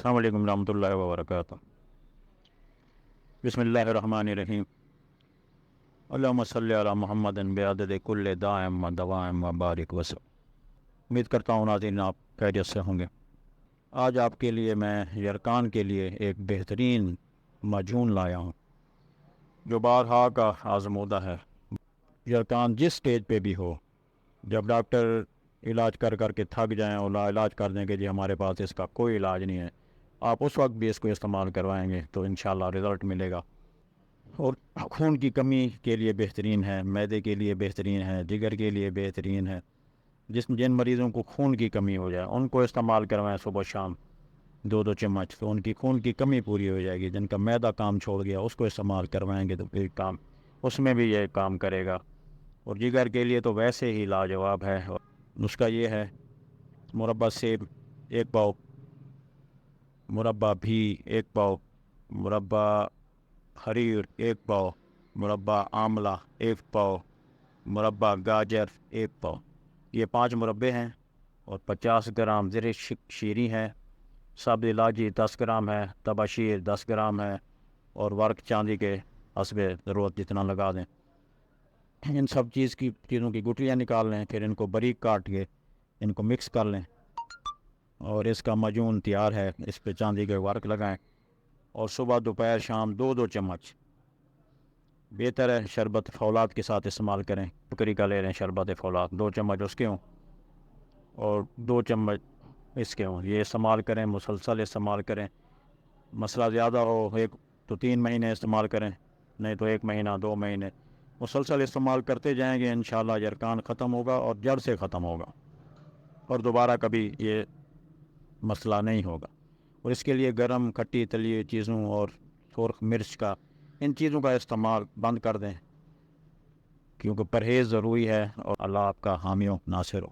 السلام علیکم ورحمۃ اللہ وبرکاتہ۔ بسم اللہ الرحمن الرحیم۔ اللہم صلی علی محمد بعدد کل دائم و دوائم و بارک وسلم۔ امید کرتا ہوں ناظرین آپ خیریت سے ہوں گے۔ آج آپ کے لیے میں یرکان کے لیے ایک بہترین معجون لایا ہوں جو بارہا کا آزمودہ ہے۔ یرکان جس سٹیج پہ بھی ہو، جب ڈاکٹر علاج کر کر کے تھک جائیں اور لا علاج کر دیں کہ جی ہمارے پاس اس کا کوئی علاج نہیں ہے، آپ اس وقت بھی اس کو استعمال کروائیں گے تو انشاءاللہ رزلٹ ملے گا۔ اور خون کی کمی کے لیے بہترین ہے، معدے کے لیے بہترین ہے، جگر کے لیے بہترین ہے۔ جن مریضوں کو خون کی کمی ہو جائے ان کو استعمال کروائیں صبح شام 2 چمچ، تو ان کی خون کی کمی پوری ہو جائے گی۔ جن کا معدہ کام چھوڑ گیا اس کو استعمال کروائیں گے تو پھر کام اس میں بھی یہ کام کرے گا۔ اور جگر کے لیے تو ویسے ہی لاجواب ہے۔ اور نسخہ یہ ہے: مربع سیب 1 پاؤ، مربع بھی 1 پاؤ، مربع حریر 1 پاؤ، مربع آملہ 1 پاؤ، مربع گاجر 1 پاؤ۔ یہ 5 مربے ہیں اور 50 گرام زر شیریں ہے، سبز الائچی 10 گرام ہے، تباشیر 10 گرام ہے، اور ورق چاندی کے حسب ضرورت جتنا لگا دیں۔ ان سب چیزوں کی گٹلیاں نکال لیں، پھر ان کو باریک کاٹ کے ان کو مکس کر لیں اور اس کا معجون تیار ہے۔ اس پہ چاندی کے ورق لگائیں اور صبح دوپہر شام 2 چمچ، بہتر ہے شربت فولاد کے ساتھ استعمال کریں۔ بکری کا لے لیں شربت فولاد، 2 چمچ اس کے ہوں اور 2 چمچ اس کے ہوں، یہ استعمال کریں، مسلسل استعمال کریں۔ مسئلہ زیادہ ہو ایک تو 3 مہینے استعمال کریں، نہیں تو 1 مہینہ 2 مہینے مسلسل استعمال کرتے جائیں گے، انشاءاللہ یرکان ختم ہوگا اور جڑ سے ختم ہوگا اور دوبارہ کبھی یہ مسئلہ نہیں ہوگا۔ اور اس کے لیے گرم کھٹی تلی چیزوں اور سرخ مرچ کا ان چیزوں کا استعمال بند کر دیں، کیونکہ پرہیز ضروری ہے۔ اور اللہ آپ کا حامی و ناصر ہو۔